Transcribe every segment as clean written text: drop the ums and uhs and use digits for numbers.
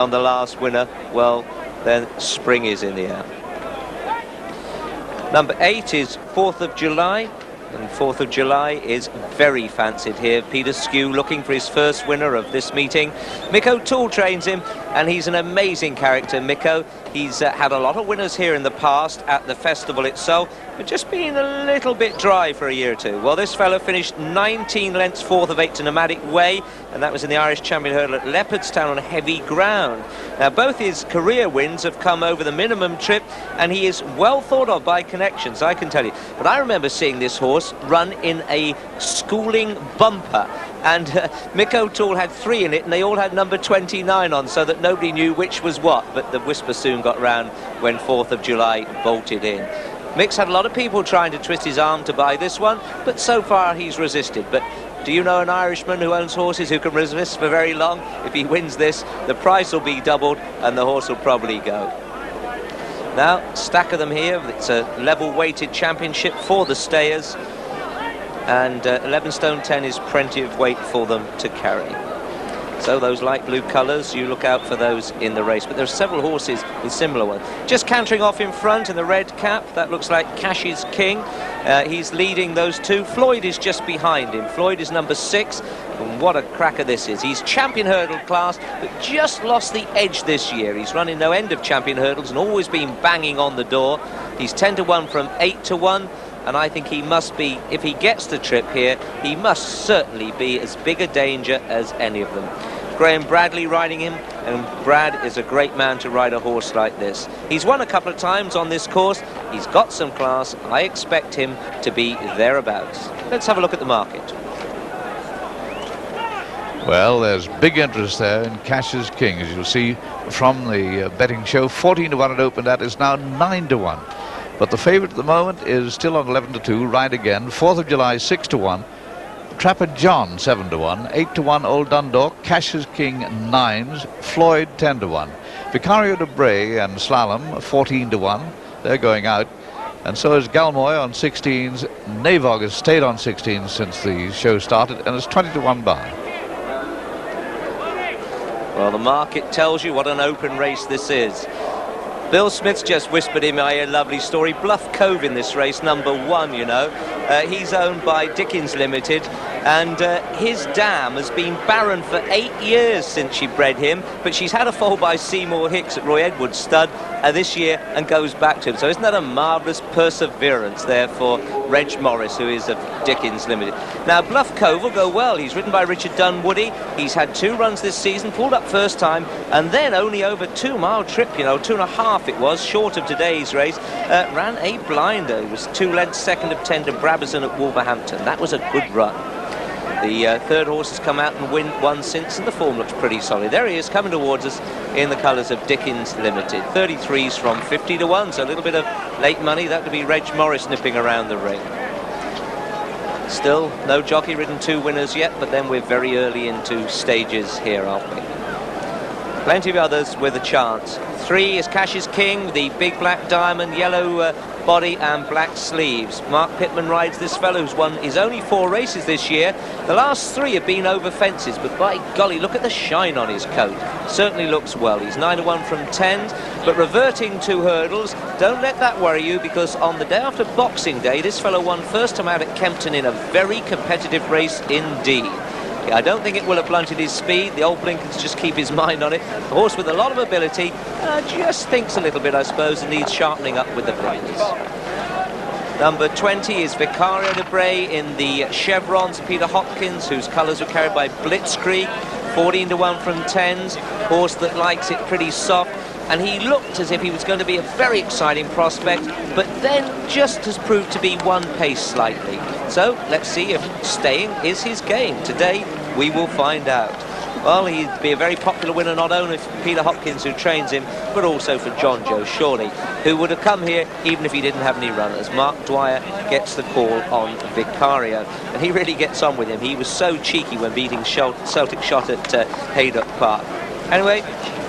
on the last winner, well, then spring is in the air. Number 8 is 4th of July. And 4th of July is very fancied here. Peter Skew looking for his first winner of this meeting. Mick O'Toole trains him, and he's an amazing character, Micko. He's had a lot of winners here in the past at the festival itself, but just been a little bit dry for a year or two. Well, this fellow finished 19 lengths 4th of 8 to Nomadic Way, and that was in the Irish Champion Hurdle at Leopardstown on heavy ground. Now, both his career wins have come over the minimum trip, and he is well thought of by connections, I can tell you. But I remember seeing this horse run in a schooling bumper, and Mick O'Toole had 3 in it, and they all had number 29 on, so that nobody knew which was what. But the whisper soon got round when 4th of July bolted in. Mick's had a lot of people trying to twist his arm to buy this one, but so far he's resisted. But do you know an Irishman who owns horses who can resist for very long? If he wins this, the price will be doubled and the horse will probably go. Now, stack of them here. It's a level weighted championship for the stayers, and 11 stone 10 is plenty of weight for them to carry. So those light blue colours, you look out for those in the race. But there are several horses with similar ones. Just cantering off in front in the red cap, that looks like Cash's King. He's leading those two. Floyd is just behind him. Floyd is number 6. And what a cracker this is. He's champion hurdle class, but just lost the edge this year. He's running no end of champion hurdles and always been banging on the door. He's 10 to 1 from 8 to 1. And I think he must be, if he gets the trip here, he must certainly be as big a danger as any of them. Graham Bradley riding him, and Brad is a great man to ride a horse like this. He's won a couple of times on this course. He's got some class. I expect him to be thereabouts. Let's have a look at the market. Well, there's big interest there in Cash's King, as you'll see from the betting show. 14 to 1 it opened at, is now 9 to 1. But the favourite at the moment is still on 11 to 2, Ride Again. 4th of July, 6 to 1. Trapper John, 7 to 1. 8 to 1, Old Dundalk. Cash's King, 9s. Floyd, 10 to 1. Vicario de Bray and Slalom, 14 to 1. They're going out. And so is Galmoy on 16s. Navog has stayed on 16s since the show started, and it's 20 to 1 by. Well, the market tells you what an open race this is. Bill Smith's just whispered in my ear, lovely story. Bluff Cove in this race, number 1, you know. He's owned by Dickens Limited, and his dam has been barren for 8 years since she bred him, but she's had a foal by Seymour Hicks at Roy Edwards Stud this year and goes back to him. So isn't that a marvellous perseverance there for Reg Morris, who is of Dickens Limited. Now, Bluff Cove will go well. He's ridden by Richard Dunwoody. He's had 2 runs this season, pulled up first time, and then only over 2-mile trip, you know, 2.5 it was, short of today's race. Ran a blinder. It was 2 lengths, 2nd of 10 to Brabazon at Wolverhampton. That was a good run. The third horse has come out and won since, and the form looks pretty solid. There he is, coming towards us in the colours of Dickens Limited. 33s from 50 to 1, so a little bit of late money. That would be Reg Morris nipping around the ring. Still, no jockey ridden 2 winners yet, but then we're very early into stages here, aren't we? Plenty of others with a chance. 3 is Cash's King, the big black diamond, yellow body and black sleeves. Mark Pittman rides this fellow who's won his only 4 races this year. The last 3 have been over fences, but by golly, look at the shine on his coat. Certainly looks well. He's 9 to 1 from 10s, but reverting to hurdles, don't let that worry you, because on the day after Boxing Day, this fellow won first time out at Kempton in a very competitive race indeed. I don't think it will have blunted his speed. The old blinkers just keep his mind on it. A horse with a lot of ability, just thinks a little bit, I suppose, and needs sharpening up with the blinders. Number 20 is Vicario de Bray in the chevrons. Peter Hopkins, whose colours were carried by Blitzkrieg. 14 to 1 from 10s. Horse that likes it pretty soft. And he looked as if he was going to be a very exciting prospect, but then just has proved to be one pace slightly. So let's see if staying is his game. Today we will find out. Well, he'd be a very popular winner, not only for Peter Hopkins, who trains him, but also for John Joe Shawley, who would have come here even if he didn't have any runners. Mark Dwyer gets the call on Vicario, and he really gets on with him. He was so cheeky when beating Celtic Shot at Haydock Park. Anyway,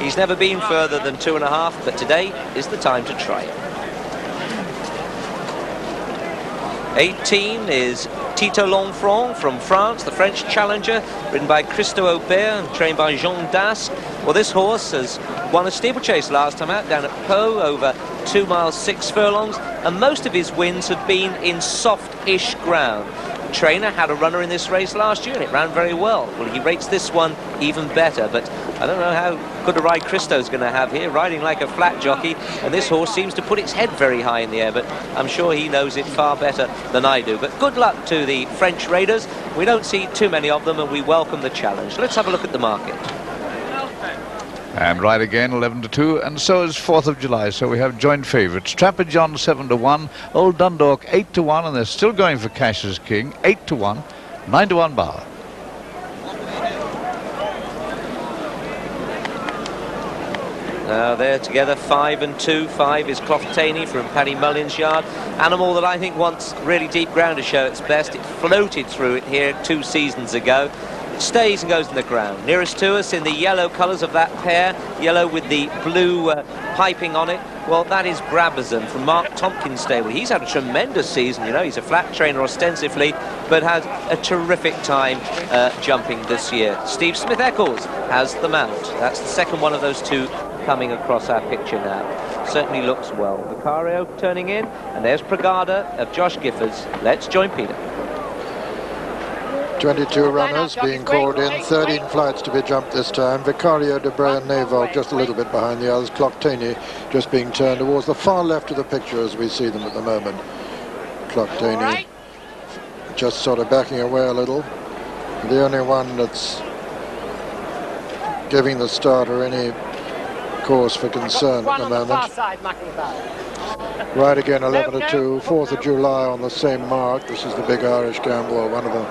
he's never been further than 2.5, but today is the time to try it. 18 is Tito Longfranc from France, the French challenger, ridden by Christo Aubert and trained by Jean Dasque. Well, this horse has won a steeplechase last time out down at Pau over 2 miles 6 furlongs, and most of his wins have been in soft-ish ground. Trainer had a runner in this race last year and it ran very well. Well, he rates this one even better, but I don't know how good a ride Christo's going to have here, riding like a flat jockey, and this horse seems to put its head very high in the air, but I'm sure he knows it far better than I do. But good luck to the French Raiders. We don't see too many of them and we welcome the challenge. Let's have a look at the market. And right again, 11-2, and so is 4th of July. So we have joint favourites. Trapper John 7-1, Old Dundalk 8-1, and they're still going for Cash's King 8-1, 9-1 Bar. Now they're together 5 and 2. 5 is Clough-Taney from Paddy Mullins' yard. Animal that I think wants really deep ground to show its best. It floated through it here 2 seasons ago. It stays and goes in the ground. Nearest to us in the yellow colours of that pair, yellow with the blue piping on it, well, that is Brabazon from Mark Tompkins' stable. He's had a tremendous season, you know, he's a flat trainer ostensively, but had a terrific time jumping this year. Steve Smith-Eccles has the mount. That's the second one of those two coming across our picture now. Certainly looks well. Vicario turning in, and there's Pragada of Josh Giffords. Let's join Peter. 22 runners being called in, 13 flights to be jumped this time. Vicario, De Bray and Navog just a little bit behind the others. Clough-Taney just being turned towards the far left of the picture as we see them at the moment. Clough-Taney just sort of backing away a little. The only one that's giving the starter any cause for concern at the moment. Right again, 11-2, 4th of July on the same mark. This is the big Irish gamble, one of the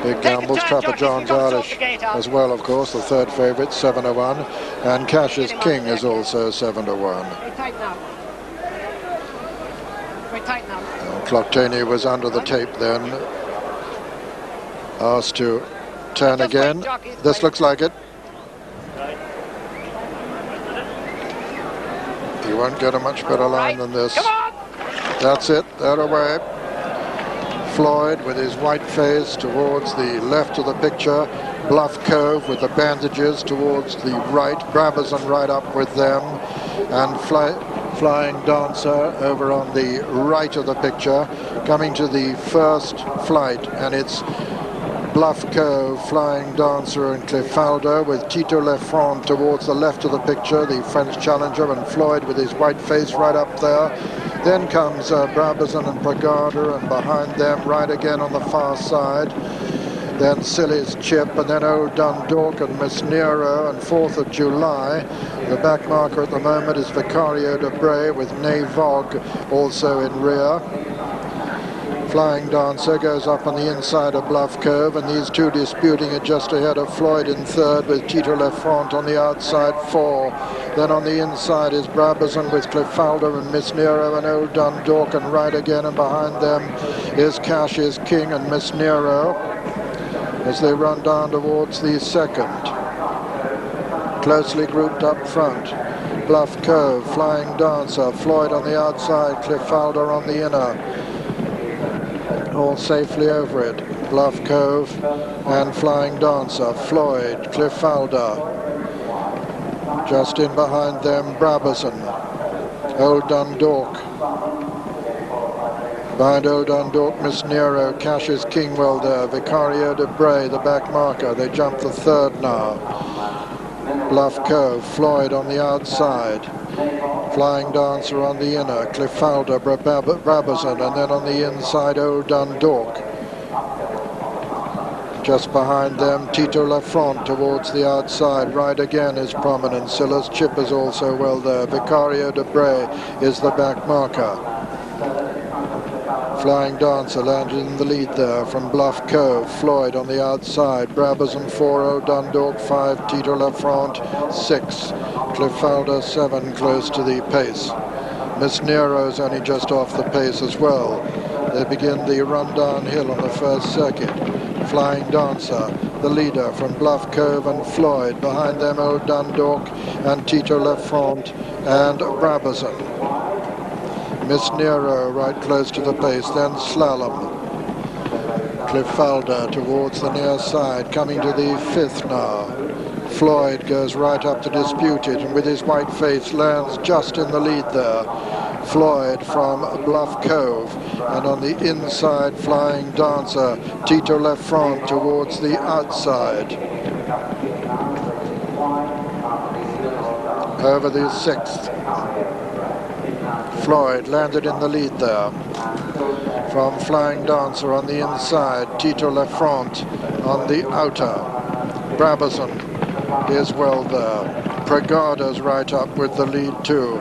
big gambles. Trapper John's Irish as well, of course, the third favourite, 7-1. And Cash's King is also 7-1. Clough-Taney was under the tape then. Asked to turn again. This looks like it. You won't get a much better line than this. That's it, they're away. Floyd with his white face towards the left of the picture. Bluff Cove with the bandages towards the right. Brabazon right up with them. And Flying Dancer over on the right of the picture. Coming to the first flight, and it's Bluff Cove, Flying Dancer and Clefalder with Tito Lefrant towards the left of the picture, the French challenger, and Floyd with his white face right up there. Then comes Brabazon and Pragada, and behind them right again on the far side. Then Silly's Chip, and then Old Dundalk and Miss Nero, and 4th of July. The back marker at the moment is Vicario de Bray with Navog also in rear. Flying Dancer goes up on the inside of Bluff Cove, and these two disputing it just ahead of Floyd in third with Tito Lefrant on the outside 4. Then on the inside is Brabazon with Clefalder and Miss Nero and Old Dundalk, and right again, and behind them is Cash's King and Miss Nero as they run down towards the second. Closely grouped up front. Bluff Cove, Flying Dancer, Floyd on the outside, Clefalder on the inner. All safely over it. Bluff Cove and Flying Dancer, Floyd, Clefalder. Just in behind them, Brabazon, Old Dundalk. Behind Old Dundalk, Miss Nero, Cash's King well there. Vicario de Bray, the back marker. They jump the third now. Bluff Cove, Floyd on the outside. Flying Dancer on the inner, Clefalder, Brabazon, and then on the inside, Old Dundalk. Just behind them, Tito Lefrant towards the outside. Right again is prominent. Silas Chip is also well there. Vicario de Bray is the back marker. Flying Dancer landed in the lead there from Bluff Cove. Floyd on the outside. Brabazon 4, Old Dundalk 5, Tito Lefrant 6. Clefalder 7, close to the pace. Miss Nero's only just off the pace as well. They begin the run downhill on the first circuit. Flying Dancer, the leader from Bluff Cove and Floyd. Behind them, Old Dundalk and Tito Lefrant and Brabazon. Miss Nero right close to the pace, then Slalom. Clefalder towards the near side, coming to the fifth now. Floyd goes right up to dispute it, and with his white face lands just in the lead there. Floyd from Bluff Cove, and on the inside Flying Dancer, Tito left front towards the outside. Over the 6th. Floyd landed in the lead there. From Flying Dancer on the inside, Tito left front on the outer. Brabazon is well there. Pragada's right up with the lead too.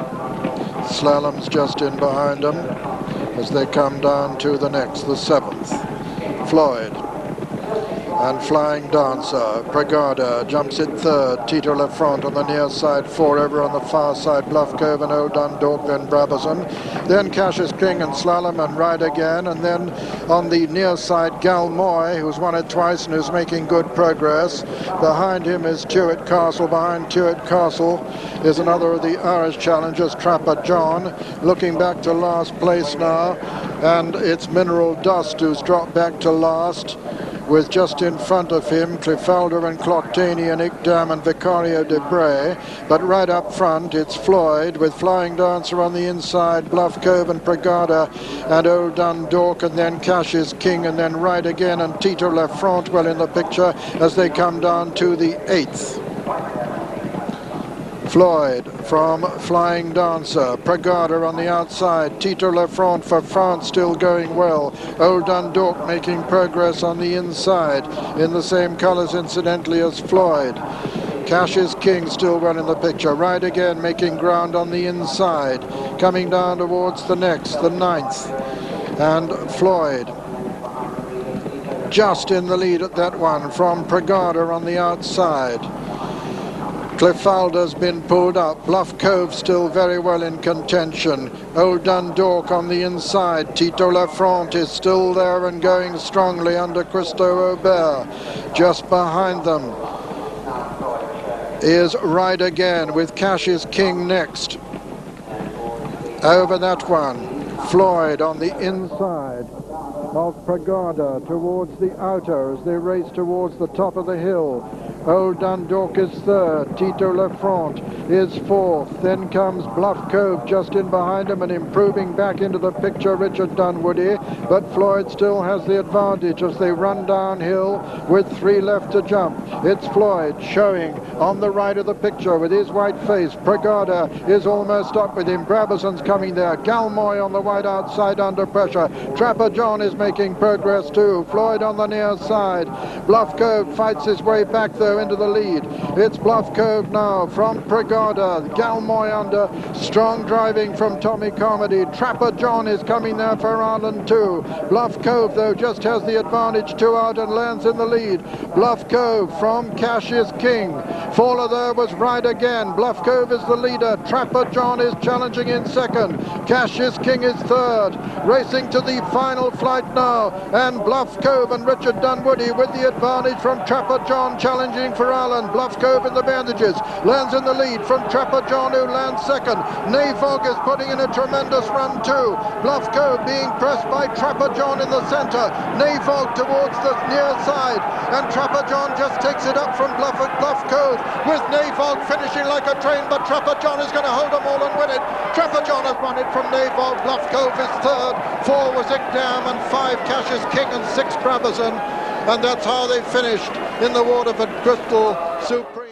Slalom's just in behind them as they come down to the next, the 7th. Floyd and Flying Dancer. Pragada jumps it 3rd. Tito left front on the near side, 4 over on the far side. Bluff Cove and Old Dundalk, then Brabazon. Then Cassius King and Slalom and Ride Again. And then on the near side, Galmoy, who's won it twice and who's making good progress. Behind him is Tuart Castle. Behind Tuart Castle is another of the Irish challengers, Trapper John, looking back to last place now. And it's Mineral Dust who's dropped back to last, with just in front of him Clifalder and Clottany and Ickdam and Vicario de Bray. But right up front it's Floyd with Flying Dancer on the inside, Bluff Cove and Pragada and Old Dundalk, and then Cassius King, and then Ride Again and Tito left front well in the picture as they come down to the 8th. Floyd from Flying Dancer, Pragada on the outside, Tito left front for France still going well, Old Dundalk making progress on the inside in the same colours incidentally as Floyd. Cassius King still well in the picture. Ride Again making ground on the inside, coming down towards the next, the 9th, and Floyd just in the lead at that one from Pragada on the outside. Clifalder's been pulled up. Bluff Cove still very well in contention. Old Dundalk on the inside. Tito left front is still there and going strongly under Christo Aubert. Just behind them is Ride Again with Cassius King next. Over that one, Floyd on the inside of Pragada towards the outer as they race towards the top of the hill. Old Dundalk is 3rd, Tito left front is 4th, then comes Bluff Cove just in behind him and improving back into the picture, Richard Dunwoody, but Floyd still has the advantage as they run downhill with 3 left to jump. It's Floyd showing on the right of the picture with his white face. Pragada is almost up with him. Brabazon's coming there. Galmoy on the wide outside under pressure. Trapper John is making progress too. Floyd on the near side. Bluff Cove fights his way back though into the lead. It's Bluff Cove now from Pragada. Galmoy under. Strong driving from Tommy Carmody. Trapper John is coming there for Ireland too. Bluff Cove though just has the advantage 2 out and lands in the lead. Bluff Cove from Cassius King. Faller there was Ride Again. Bluff Cove is the leader. Trapper John is challenging in 2nd. Cassius King is 3rd. Racing to the final flight now. And Bluff Cove and Richard Dunwoody with the advantage from Trapper John challenging for Ireland. Bluff Cove in the bandages. Lands in the lead from Trapper John who lands 2nd. Navog is putting in a tremendous run too. Bluff Cove being pressed by Trapper John in the centre. Navog towards the near side. And Trapper John just takes it up from Bluff Cove with Navog finishing like a train, but Trapper John is going to hold them all and win it. Trapper John has won it from Navog. Bluff Cove is 3rd. 4 was Ickdam and 5 Cassius King and 6 Brabazon. And that's how they finished in the Waterford Crystal Supreme.